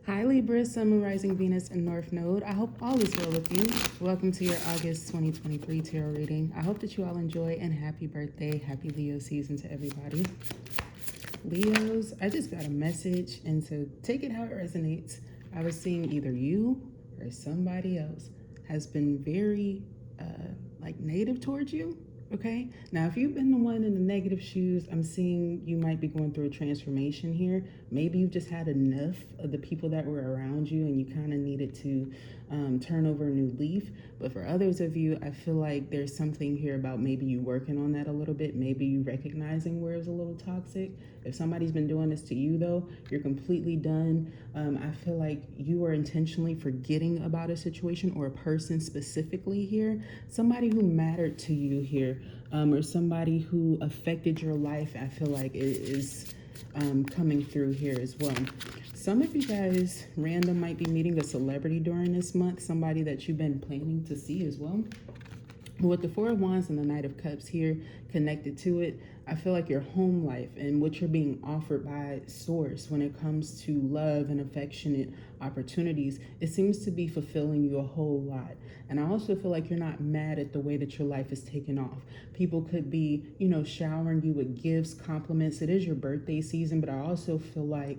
Hi Libra, Sun, Moon, Rising, Venus, and North Node. I hope all is well with you. Welcome to your August 2023 tarot reading. I hope that you all enjoy and happy birthday, happy Leo season to everybody. Leos, I just got a message, and so take it how it resonates. I was seeing either you or somebody else has been very negative towards you. Okay, now if you've been the one in the negative shoes, I'm seeing you might be going through a transformation here. Maybe you've just had enough of the people that were around you and you kind of needed to turn over a new leaf. But for others of you, I feel like there's something here about maybe you working on that a little bit, maybe you recognizing where it's a little toxic. If somebody's been doing this to you though, you're completely done. I feel like you are intentionally forgetting about a situation or a person specifically here, somebody who mattered to you here, or somebody who affected your life. I feel like it is coming through here as well. Some of you guys random might be meeting a celebrity during this month, somebody that you've been planning to see as well. With the Four of Wands and the Knight of Cups here connected to it, I feel like your home life and what you're being offered by Source when it comes to love and affectionate opportunities, it seems to be fulfilling you a whole lot. And I also feel like you're not mad at the way that your life is taken off. People could be, showering you with gifts, compliments. It is your birthday season, but I also feel like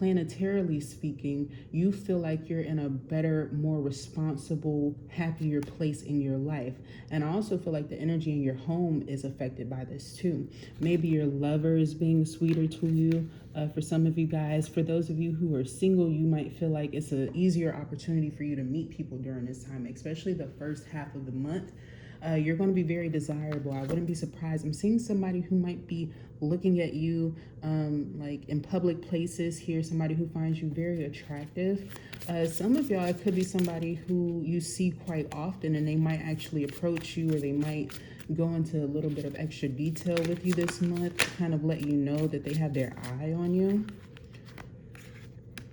planetarily speaking, you feel like you're in a better, more responsible, happier place in your life. And I also feel like the energy in your home is affected by this too. Maybe your lover is being sweeter to you. For some of you guys, for those of you who are single, you might feel like it's an easier opportunity for you to meet people during this time, especially the first half of the month. You're going to be very desirable. I wouldn't be surprised. I'm seeing somebody who might be looking at you like in public places here, somebody who finds you very attractive. Some of y'all, it could be somebody who you see quite often, and they might actually approach you, or they might go into a little bit of extra detail with you this month to kind of let you know that they have their eye on you.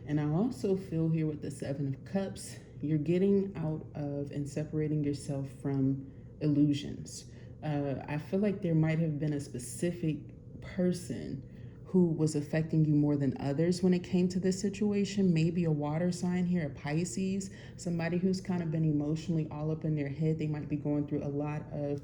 And I also feel here with the Seven of Cups, you're getting out of and separating yourself from illusions. I feel like there might have been a specific person who was affecting you more than others when it came to this situation. Maybe a water sign here, a Pisces, somebody who's kind of been emotionally all up in their head. They might be going through a lot of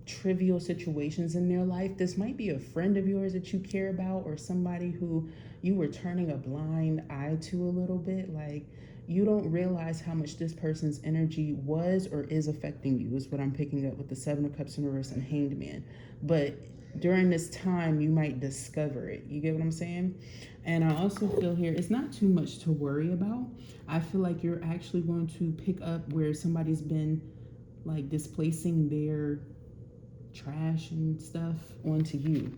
trivial situations in their life. This might be a friend of yours that you care about, or somebody who you were turning a blind eye to a little bit. Like, you don't realize how much this person's energy was or is affecting you, is what I'm picking up with the Seven of Cups in reverse and Hanged Man. But during this time, you might discover it. You get what I'm saying? And I also feel here, it's not too much to worry about. I feel like you're actually going to pick up where somebody's been like displacing their trash and stuff onto you,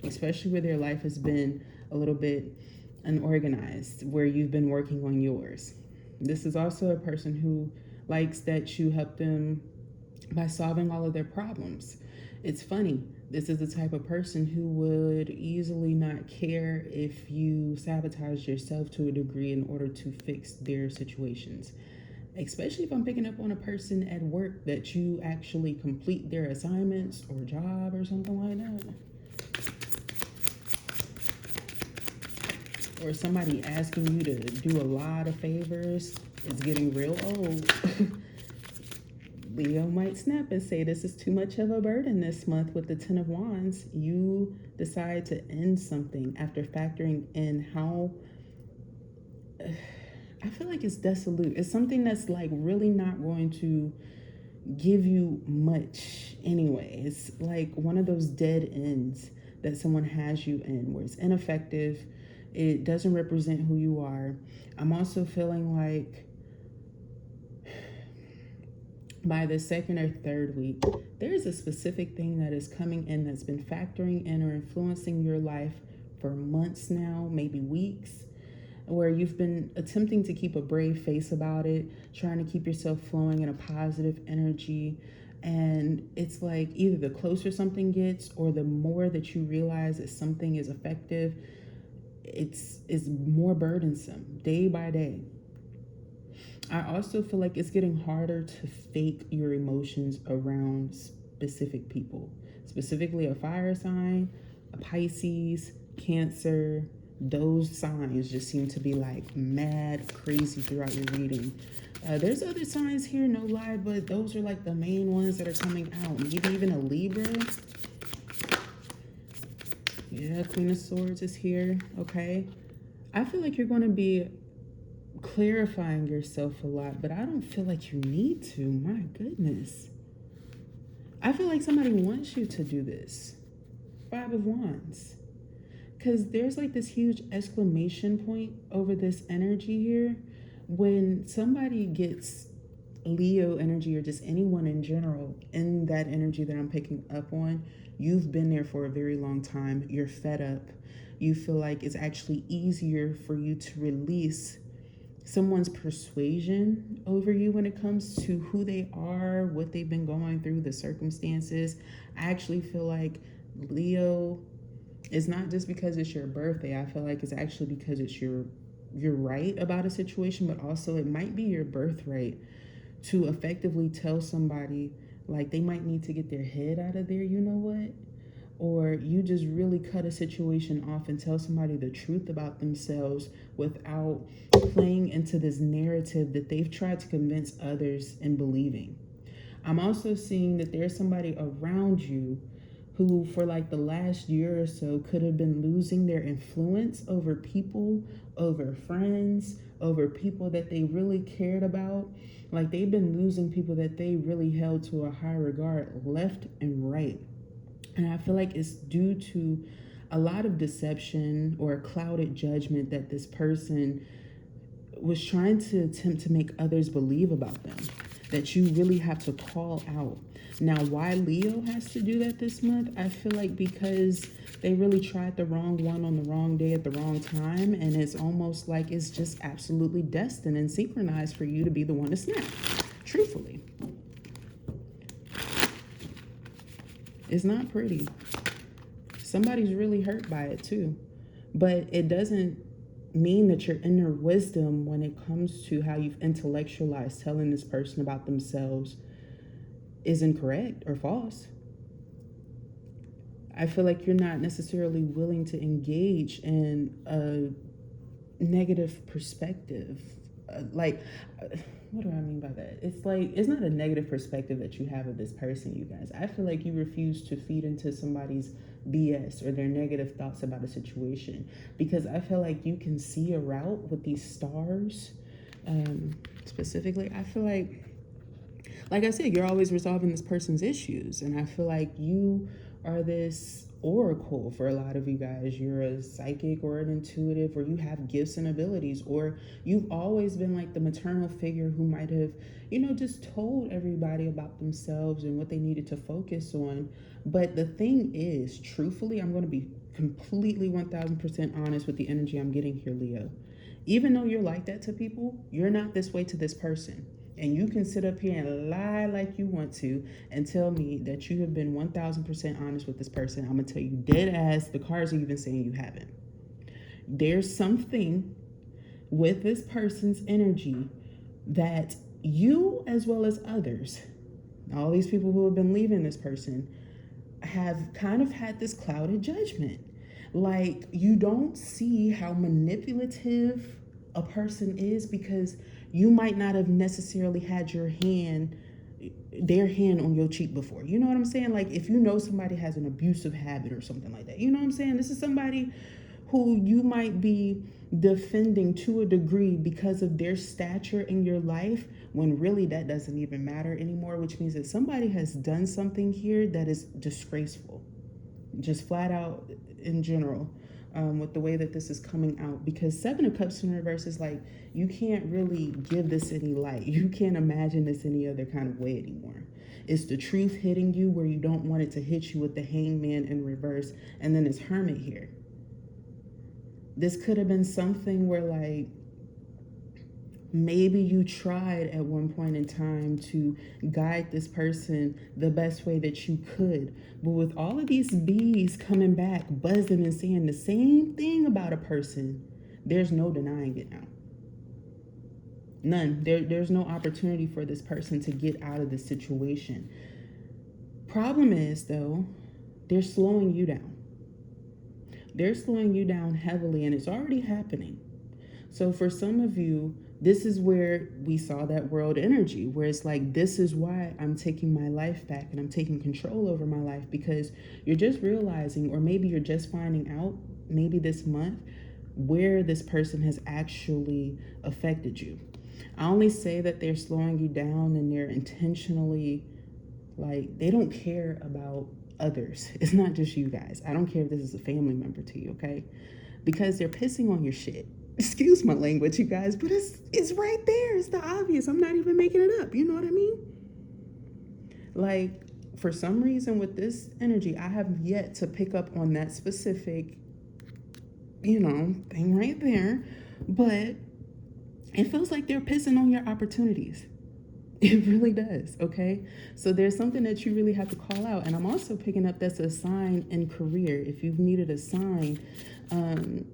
especially where their life has been a little bit unorganized, where you've been working on yours. This is also a person who likes that you help them by solving all of their problems. It's funny, this is the type of person who would easily not care if you sabotage yourself to a degree in order to fix their situations. Especially if I'm picking up on a person at work that you actually complete their assignments or job or something like that. Or somebody asking you to do a lot of favors. It's getting real old. Leo might snap and say this is too much of a burden this month with the Ten of Wands. You decide to end something after factoring in how... I feel like it's dissolute. It's something that's like really not going to give you much anyway. It's like one of those dead ends that someone has you in, where it's ineffective. It doesn't represent who you are. I'm also feeling like by the second or third week, there's a specific thing that is coming in that's been factoring in or influencing your life for months now, maybe weeks, where you've been attempting to keep a brave face about it, trying to keep yourself flowing in a positive energy. And it's like either the closer something gets or the more that you realize that something is effective, it's more burdensome day by day. I also feel like it's getting harder to fake your emotions around specific people, specifically a fire sign, a Pisces, Cancer, Those signs just seem to be like mad crazy throughout your reading. There's other signs here, no lie, but those are like the main ones that are coming out. Maybe even a Libra. Yeah, Queen of Swords is here. Okay. I feel like you're going to be clarifying yourself a lot, but I don't feel like you need to. My goodness. I feel like somebody wants you to do this. Five of Wands. Because there's like this huge exclamation point over this energy here. When somebody gets Leo energy, or just anyone in general in that energy that I'm picking up on, you've been there for a very long time. You're fed up. You feel like it's actually easier for you to release someone's persuasion over you when it comes to who they are, what they've been going through, the circumstances. I actually feel like Leo, it's not just because it's your birthday. I feel like it's actually because it's you're right about a situation, but also it might be your birthright to effectively tell somebody like they might need to get their head out of there, you know what? Or you just really cut a situation off and tell somebody the truth about themselves without playing into this narrative that they've tried to convince others in believing. I'm also seeing that there's somebody around you who for like the last year or so could have been losing their influence over people, over friends, over people that they really cared about. Like they've been losing people that they really held to a high regard left and right. And I feel like it's due to a lot of deception or a clouded judgment that this person was trying to attempt to make others believe about them, that you really have to call out. Now, why Leo has to do that this month, I feel like because they really tried the wrong one on the wrong day at the wrong time, and it's almost like it's just absolutely destined and synchronized for you to be the one to snap, truthfully. It's not pretty. Somebody's really hurt by it too, but it doesn't mean that your inner wisdom when it comes to how you've intellectualized telling this person about themselves is incorrect or false. I feel like you're not necessarily willing to engage in a negative perspective. What do I mean by that? It's like, it's not a negative perspective that you have of this person, you guys. I feel like you refuse to feed into somebody's BS or their negative thoughts about a situation, because I feel like you can see a route with these stars. Specifically, I feel like I said, you're always resolving this person's issues. And I feel like you are this oracle for a lot of you guys. You're a psychic or an intuitive, or you have gifts and abilities, or you've always been like the maternal figure who might have, just told everybody about themselves and what they needed to focus on. But the thing is, truthfully, I'm going to be completely 1000% honest with the energy I'm getting here, Leo. Even though you're like that to people, you're not this way to this person. And you can sit up here and lie like you want to and tell me that you have been 1000% honest with this person. I'm going to tell you dead ass, the cards are even saying you haven't. There's something with this person's energy that you, as well as others, all these people who have been leaving this person, have kind of had this clouded judgment. Like, you don't see how manipulative a person is because you might not have necessarily had their hand on your cheek before. You know what I'm saying? Like, if you know somebody has an abusive habit or something like that, you know what I'm saying? This is somebody who you might be defending to a degree because of their stature in your life, when really that doesn't even matter anymore, which means that somebody has done something here that is disgraceful, just flat out in general. With the way that this is coming out, because Seven of Cups in reverse is like, you can't really give this any light. You can't imagine this any other kind of way anymore. It's the truth hitting you where you don't want it to hit you, with the Hangman in reverse, and then it's Hermit here. This could have been something where, like, maybe you tried at one point in time to guide this person the best way that you could. But with all of these bees coming back, buzzing and saying the same thing about a person, there's no denying it now. None. There's no opportunity for this person to get out of the situation. Problem is, though, they're slowing you down. they're slowing you down heavily, and it's already happening. So for some of you, this is where we saw that world energy, where it's like, this is why I'm taking my life back and I'm taking control over my life, because you're just realizing, or maybe you're just finding out, maybe this month, where this person has actually affected you. I only say that they're slowing you down and they're intentionally, like, they don't care about others. It's not just you guys. I don't care if this is a family member to you, okay? Because they're pissing on your shit. Excuse my language, you guys, but it's right there. It's the obvious. I'm not even making it up. You know what I mean? Like, for some reason with this energy, I have yet to pick up on that specific, thing right there. But it feels like they're pissing on your opportunities. It really does, okay? So there's something that you really have to call out. And I'm also picking up that's a sign in career. If you've needed a sign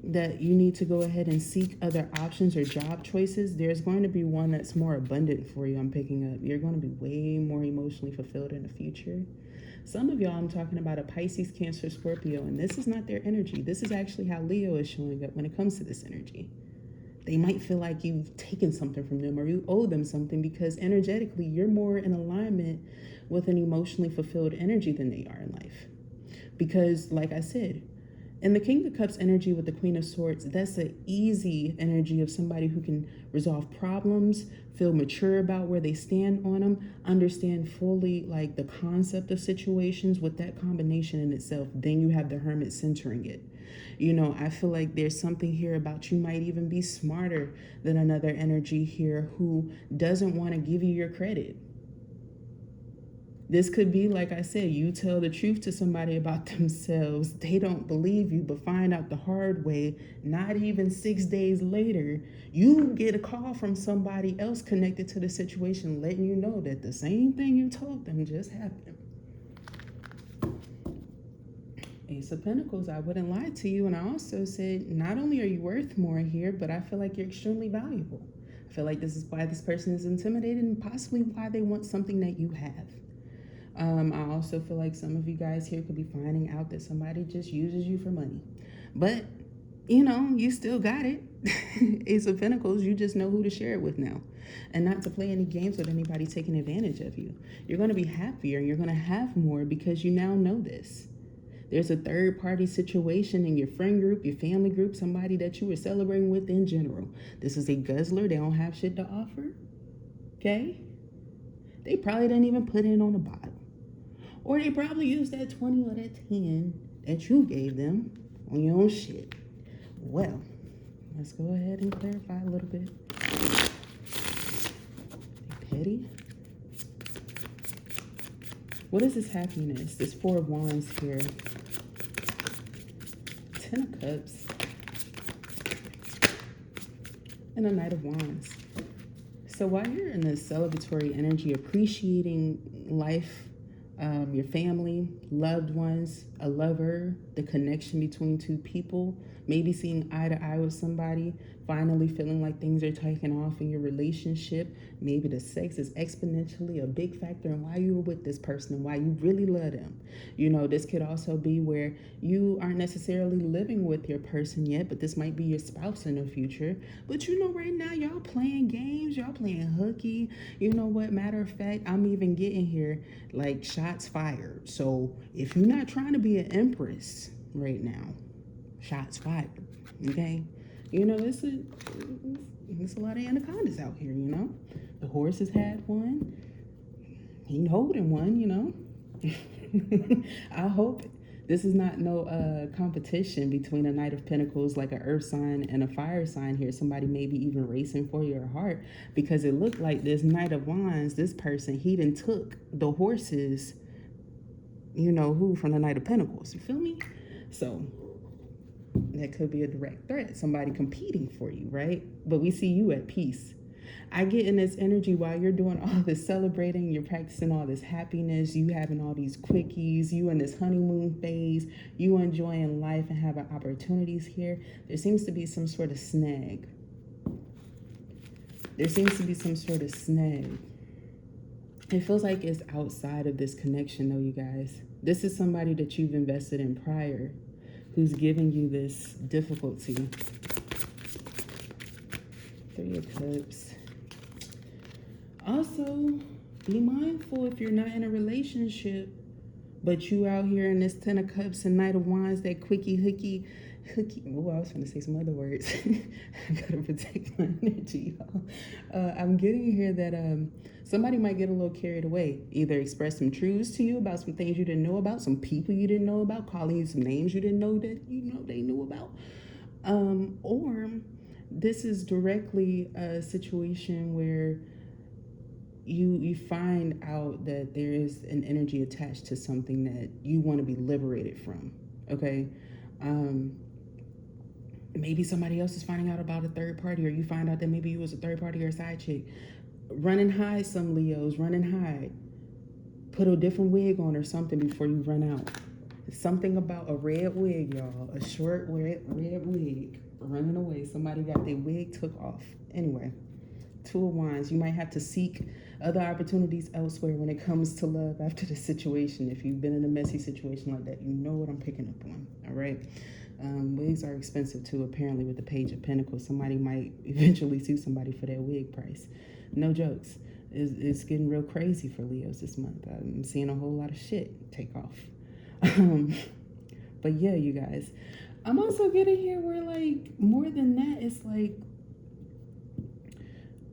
that you need to go ahead and seek other options or job choices, there's going to be one that's more abundant for you. I'm picking up. You're going to be way more emotionally fulfilled in the future. Some of y'all, I'm talking about a Pisces, Cancer, Scorpio, and this is not their energy. This is actually how Leo is showing up when it comes to this energy. They might feel like you've taken something from them or you owe them something, because energetically you're more in alignment with an emotionally fulfilled energy than they are in life. Because, like I said, in the King of Cups energy with the Queen of Swords, that's an easy energy of somebody who can resolve problems, feel mature about where they stand on them, understand fully like the concept of situations. With that combination in itself, then you have the Hermit centering it. I feel like there's something here about you might even be smarter than another energy here who doesn't want to give you your credit. This could be, like I said, you tell the truth to somebody about themselves. They don't believe you, but find out the hard way. Not even 6 days later, you get a call from somebody else connected to the situation, letting you know that the same thing you told them just happened. Ace of Pentacles, I wouldn't lie to you. And I also said, not only are you worth more here, but I feel like you're extremely valuable. I feel like this is why this person is intimidated and possibly why they want something that you have. I also feel like some of you guys here could be finding out that somebody just uses you for money. But, you still got it. Ace of Pentacles, you just know who to share it with now. And not to play any games with anybody taking advantage of you. You're going to be happier and you're going to have more because you now know this. There's a third party situation in your friend group, your family group, somebody that you were celebrating with in general. This is a guzzler. They don't have shit to offer. Okay? They probably didn't even put in on a bottle. Or they probably used that 20 or that 10 that you gave them on your own shit. Well, let's go ahead and clarify a little bit. Petty. What is this happiness? This 4 of Wands here. 10 of Cups. And a Knight of Wands. So while you're in this celebratory energy, appreciating life, your family, loved ones, a lover, the connection between two people, maybe seeing eye to eye with somebody, finally feeling like things are taking off in your relationship. Maybe the sex is exponentially a big factor in why you were with this person and why you really love them. This could also be where you aren't necessarily living with your person yet, but this might be your spouse in the future. But right now, y'all playing games, y'all playing hooky. You know what? Matter of fact, I'm even getting here like shots fired. So if you're not trying to be an empress right now, shots fired, okay? There's a lot of anacondas out here, The horse has had one. He holding one, I hope this is not no competition between a Knight of Pentacles, like an earth sign, and a fire sign here. Somebody maybe even racing for your heart, because it looked like this Knight of Wands, this person, he done took the horses, who from the Knight of Pentacles. You feel me? So that could be a direct threat, somebody competing for you, right? But we see you at peace. I get in this energy while you're doing all this celebrating, you're practicing all this happiness, you having all these quickies, you in this honeymoon phase, you enjoying life and having opportunities here. There seems to be some sort of snag. It feels like it's outside of this connection though, you guys. This is somebody that you've invested in prior. who's giving you this difficulty. Three of Cups. Also, be mindful if you're not in a relationship, but you out here in this Ten of Cups and Knight of Wands, that quickie, hooky. Oh, I was trying to say some other words. I gotta protect my energy, y'all. I'm getting here that somebody might get a little carried away. Either express some truths to you about some things you didn't know about, some people you didn't know about, calling you some names you didn't know that they knew about. Or this is directly a situation where you find out that there is an energy attached to something that you want to be liberated from. Okay. Maybe somebody else is finding out about a third party, or you find out that maybe you was a third party or a side chick. Run and hide, some Leos. Run and hide. Put a different wig on or something before you run out. Something about a red wig, y'all. A short red wig. Running away. Somebody got their wig took off. Anyway, Two of Wands. You might have to seek other opportunities elsewhere when it comes to love after the situation. If you've been in a messy situation like that, you know what I'm picking up on. All right. Wigs are expensive too, apparently, with the Page of Pentacles. Somebody might eventually sue somebody for that wig price. No jokes. It's getting real crazy for Leos this month. I'm seeing a whole lot of shit take off. But yeah, you guys. I'm also getting here where, like, more than that, it's like,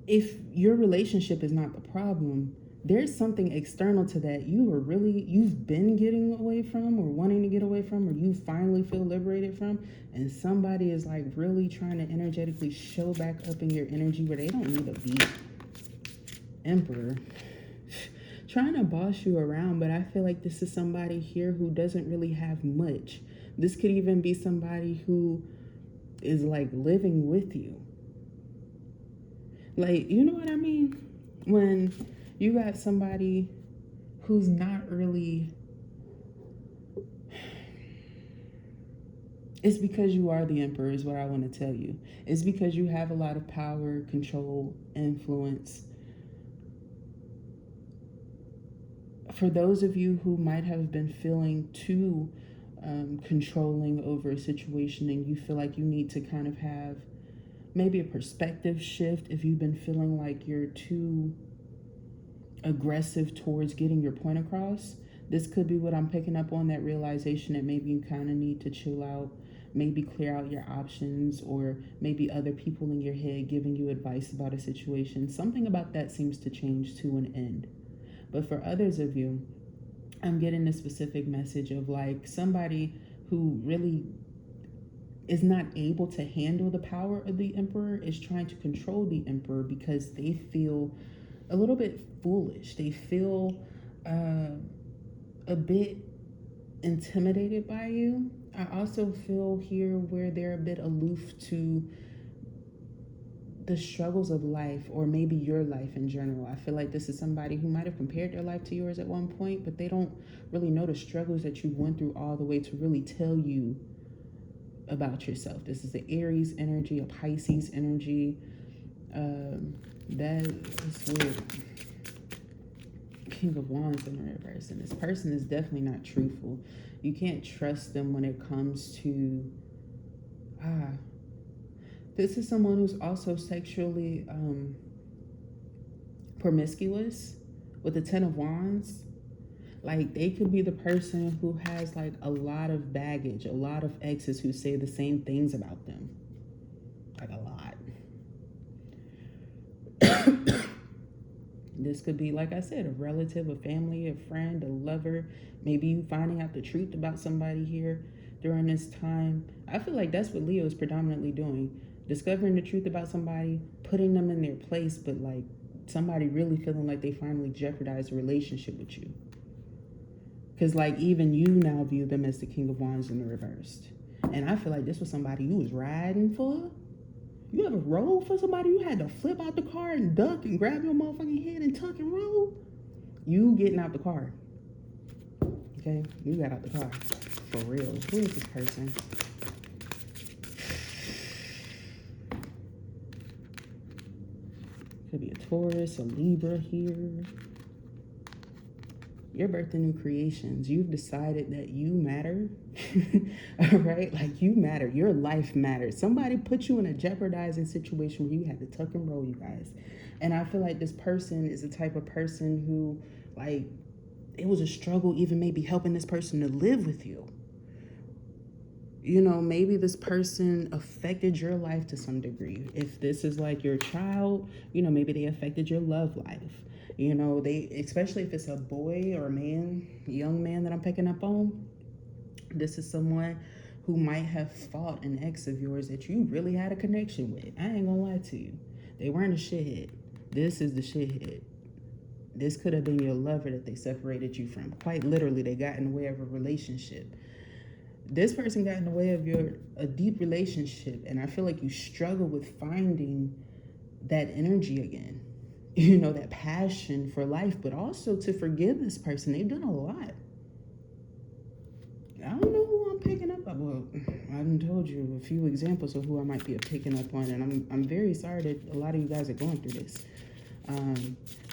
if your relationship is not the problem, there's something external to that you've been getting away from, or wanting to get away from, or you finally feel liberated from, and somebody is like really trying to energetically show back up in your energy where they don't need to be. Emperor. Trying to boss you around, but I feel like this is somebody here who doesn't really have much. This could even be somebody who is like living with you. Like, you know what I mean? When you got somebody who's not really... It's because you are the Emperor is what I want to tell you. It's because you have a lot of power, control, influence. For those of you who might have been feeling too controlling over a situation, and you feel like you need to kind of have maybe a perspective shift, if you've been feeling like you're too aggressive towards getting your point across, this could be what I'm picking up on, that realization that maybe you kind of need to chill out, maybe clear out your options, or maybe other people in your head giving you advice about a situation. Something about that seems to change to an end. But for others of you, I'm getting a specific message of like somebody who really is not able to handle the power of the Emperor, is trying to control the Emperor because they feel a little bit foolish. They feel a bit intimidated by you. I also feel here where they're a bit aloof to the struggles of life, or maybe your life in general. I feel like this is somebody who might have compared their life to yours at one point, but they don't really know the struggles that you went through all the way to really tell you about yourself. This is the Aries energy, a Pisces energy. That is weird. King of Wands in the reverse, and this person is definitely not truthful. You can't trust them when it comes to this is someone who's also sexually promiscuous with the Ten of Wands. Like, they could be the person who has like a lot of baggage, a lot of exes who say the same things about them. Like a lot. This could be, like I said, a relative, a family, a friend, a lover. Maybe you finding out the truth about somebody here during this time. I feel like that's what Leo is predominantly doing. Discovering the truth about somebody, putting them in their place, but like somebody really feeling like they finally jeopardized a relationship with you. Because like even you now view them as the King of Wands in the reversed. And I feel like this was somebody you was riding for. You ever rolled for somebody you had to flip out the car and duck and grab your motherfucking head and tuck and roll? You getting out the car. Okay? You got out the car. For real. Who is this person? Could be a Taurus, a Libra here. You're birthing new creations. You've decided that you matter. All right? Like, you matter. Your life matters. Somebody put you in a jeopardizing situation where you had to tuck and roll, you guys. And I feel like this person is the type of person who, like, it was a struggle even maybe helping this person to live with you. You know, maybe this person affected your life to some degree. If this is like your child, you know, maybe they affected your love life. You know, they, especially if it's a boy or a man, young man that I'm picking up on, this is someone who might have fought an ex of yours that you really had a connection with. I ain't gonna lie to you. They weren't a shithead. This is the shithead. This could have been your lover that they separated you from. Quite literally, they got in the way of a relationship. This person got in the way of a deep relationship, and I feel like you struggle with finding that energy again. You know, that passion for life, but also to forgive this person. They've done a lot. I don't know who I'm picking up on. Well, I haven't told you a few examples of who I might be picking up on, and I'm very sorry that a lot of you guys are going through this.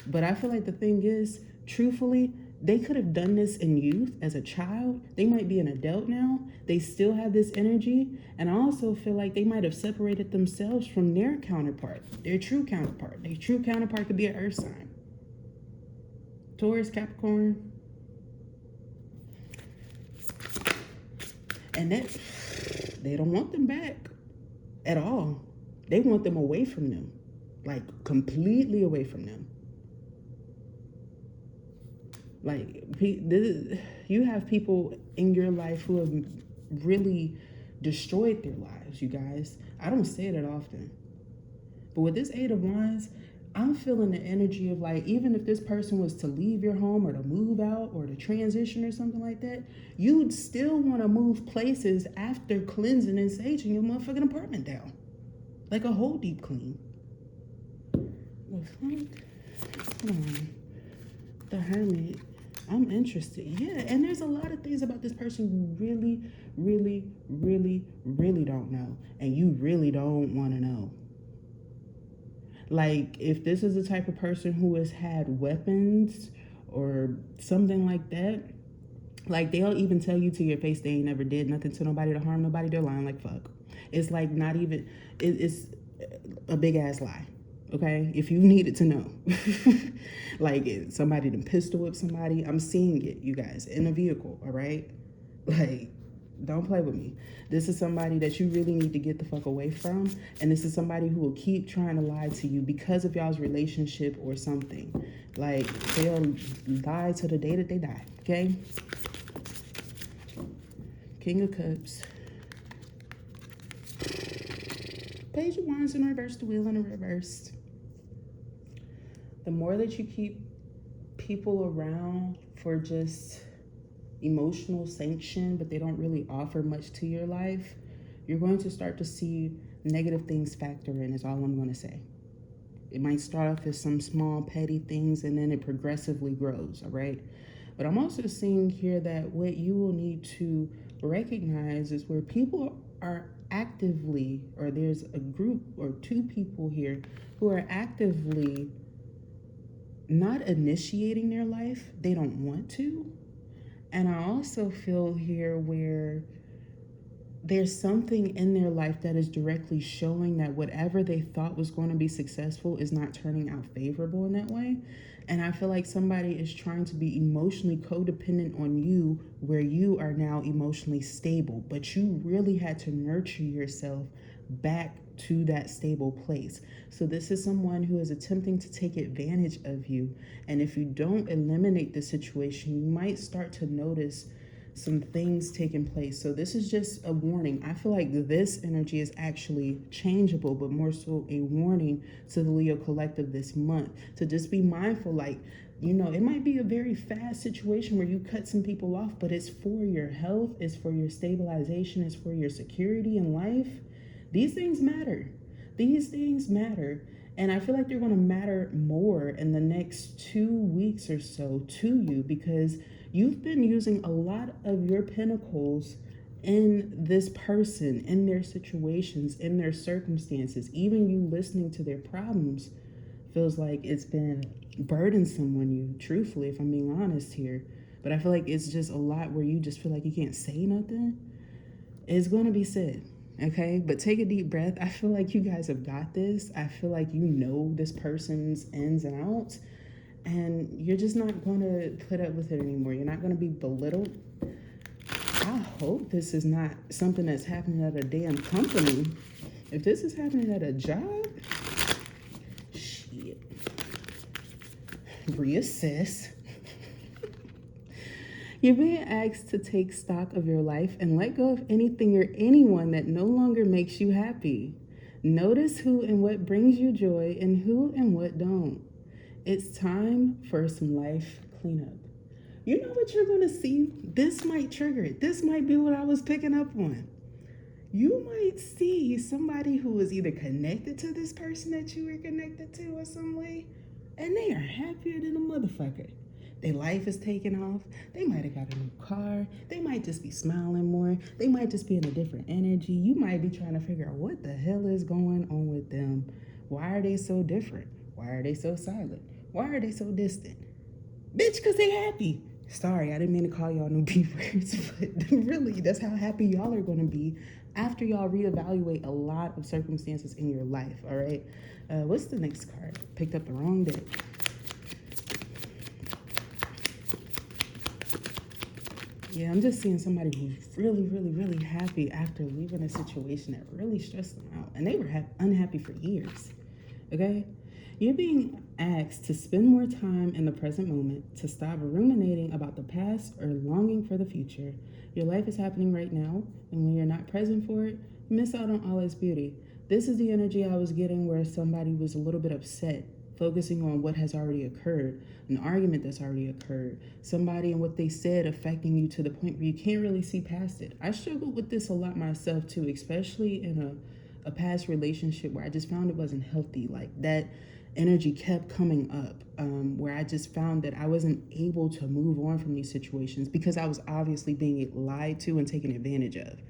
But I feel like the thing is, truthfully, they could have done this in youth as a child. They might be an adult now. They still have this energy. And I also feel like they might have separated themselves from their counterpart, their true counterpart. Their true counterpart could be an earth sign. Taurus, Capricorn. And that, they don't want them back at all. They want them away from them. Like, completely away from them. Like, you have people in your life who have really destroyed their lives, you guys. I don't say that often. But with this Eight of Wands, I'm feeling the energy of, like, even if this person was to leave your home or to move out or to transition or something like that, you'd still want to move places after cleansing and saging your motherfucking apartment down. Like a whole deep clean. The fuck? Hold on. The Hermit. I'm interested. Yeah, and there's a lot of things about this person you really, really, really, really don't know. And you really don't want to know. Like, if this is the type of person who has had weapons or something like that, like, they'll even tell you to your face they ain't never did nothing to nobody to harm nobody. They're lying like fuck. It's like not even, it's a big ass lie. Okay, if you needed to know. Like, somebody done pistol whip somebody. I'm seeing it, you guys, in a vehicle. All right, like, don't play with me. This is somebody that you really need to get the fuck away from, and this is somebody who will keep trying to lie to you because of y'all's relationship or something. Like, they'll lie to the day that they die. Okay. King of Cups. Page of Wands in reverse, the Wheel in reverse. The more that you keep people around for just emotional sanction, but they don't really offer much to your life, you're going to start to see negative things factor in, is all I'm going to say. It might start off as some small petty things, and then it progressively grows, all right? But I'm also seeing here that what you will need to recognize is where people are actively, or there's a group or two people here who are actively not initiating their life. They don't want to. And I also feel here where there's something in their life that is directly showing that whatever they thought was going to be successful is not turning out favorable in that way. And I feel like somebody is trying to be emotionally codependent on you where you are now emotionally stable, but you really had to nurture yourself back to that stable place. So this is someone who is attempting to take advantage of you. And if you don't eliminate the situation, you might start to notice some things taking place. So this is just a warning. I feel like this energy is actually changeable, but more so a warning to the Leo collective this month to just be mindful. Like, you know, it might be a very fast situation where you cut some people off, but it's for your health, it's for your stabilization, it's for your security in life. These things matter. These things matter. And I feel like they're going to matter more in the next 2 weeks or so to you, because you've been using a lot of your pentacles in this person, in their situations, in their circumstances, even you listening to their problems Feels like it's been burdensome on you, truthfully, if I'm being honest here. But I feel like it's just a lot where you just feel like you can't say nothing. It's going to be said, okay? But take a deep breath. I feel like you guys have got this. I feel like you know this person's ins and outs, and you're just not going to put up with it anymore. You're not going to be belittled. I hope this is not something that's happening at a damn company. If this is happening at a job, shit. Reassess. You're being asked to take stock of your life and let go of anything or anyone that no longer makes you happy. Notice who and what brings you joy and who and what don't. It's time for some life cleanup. You know what you're going to see? This might trigger it. This might be what I was picking up on. You might see somebody who is either connected to this person that you were connected to in some way, and they are happier than a motherfucker. Their life is taking off. They might have got a new car. They might just be smiling more. They might just be in a different energy. You might be trying to figure out what the hell is going on with them. Why are they so different? Why are they so silent? Why are they so distant? Bitch, because they happy. Sorry, I didn't mean to call y'all new B words, but really, that's how happy y'all are going to be after y'all reevaluate a lot of circumstances in your life, all right? What's the next card? Picked up the wrong deck. Yeah, I'm just seeing somebody who's really, really, really happy after leaving a situation that really stressed them out. And they were unhappy for years, okay? You're being asked to spend more time in the present moment, to stop ruminating about the past or longing for the future. Your life is happening right now, and when you're not present for it, you miss out on all its beauty. This is the energy I was getting where somebody was a little bit upset, focusing on what has already occurred, an argument that's already occurred, somebody and what they said affecting you to the point where you can't really see past it. I struggled with this a lot myself too, especially in a past relationship where I just found it wasn't healthy. Like that energy kept coming up, where I just found that I wasn't able to move on from these situations because I was obviously being lied to and taken advantage of.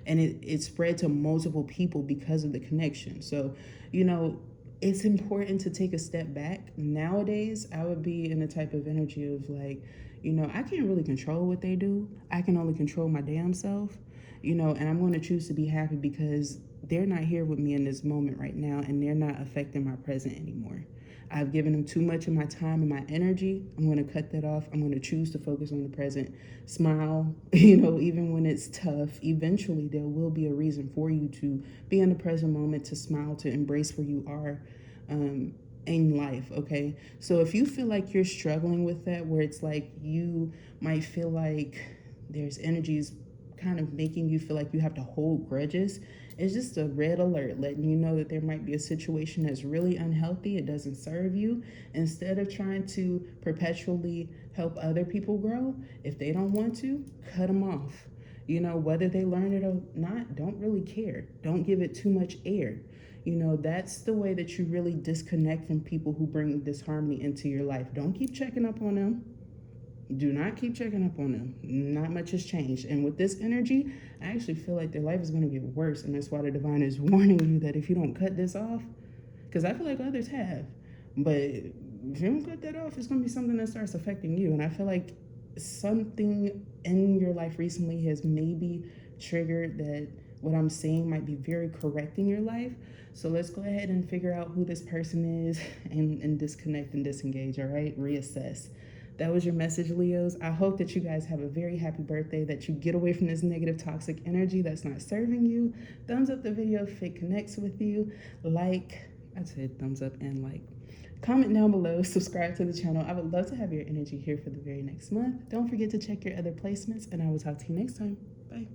And it spread to multiple people because of the connection. So, you know, it's important to take a step back. Nowadays, I would be in a type of energy of like, you know, I can't really control what they do. I can only control my damn self, you know, and I'm going to choose to be happy because they're not here with me in this moment right now and they're not affecting my present anymore. I've given them too much of my time and my energy. I'm going to cut that off. I'm going to choose to focus on the present. Smile, you know, even when it's tough. Eventually, there will be a reason for you to be in the present moment, to smile, to embrace where you are in life, okay? So if you feel like you're struggling with that, where it's like you might feel like there's energies kind of making you feel like you have to hold grudges, it's just a red alert letting you know that there might be a situation that's really unhealthy. It doesn't serve you. Instead of trying to perpetually help other people grow, if they don't want to, cut them off. You know, whether they learn it or not, don't really care. Don't give it too much air. You know, that's the way that you really disconnect from people who bring disharmony into your life. Don't keep checking up on them. Do not keep checking up on them. Not much has changed. And with this energy, I actually feel like their life is going to get worse. And that's why the divine is warning you that if you don't cut this off, because I feel like others have, but if you don't cut that off, it's going to be something that starts affecting you. And I feel like something in your life recently has maybe triggered that what I'm saying might be very correct in your life. So let's go ahead and figure out who this person is and disconnect and disengage, all right? Reassess. That was your message, Leos. I hope that you guys have a very happy birthday, that you get away from this negative, toxic energy that's not serving you. Thumbs up the video if it connects with you. Like, I said thumbs up and like. Comment down below, subscribe to the channel. I would love to have your energy here for the very next month. Don't forget to check your other placements, and I will talk to you next time. Bye.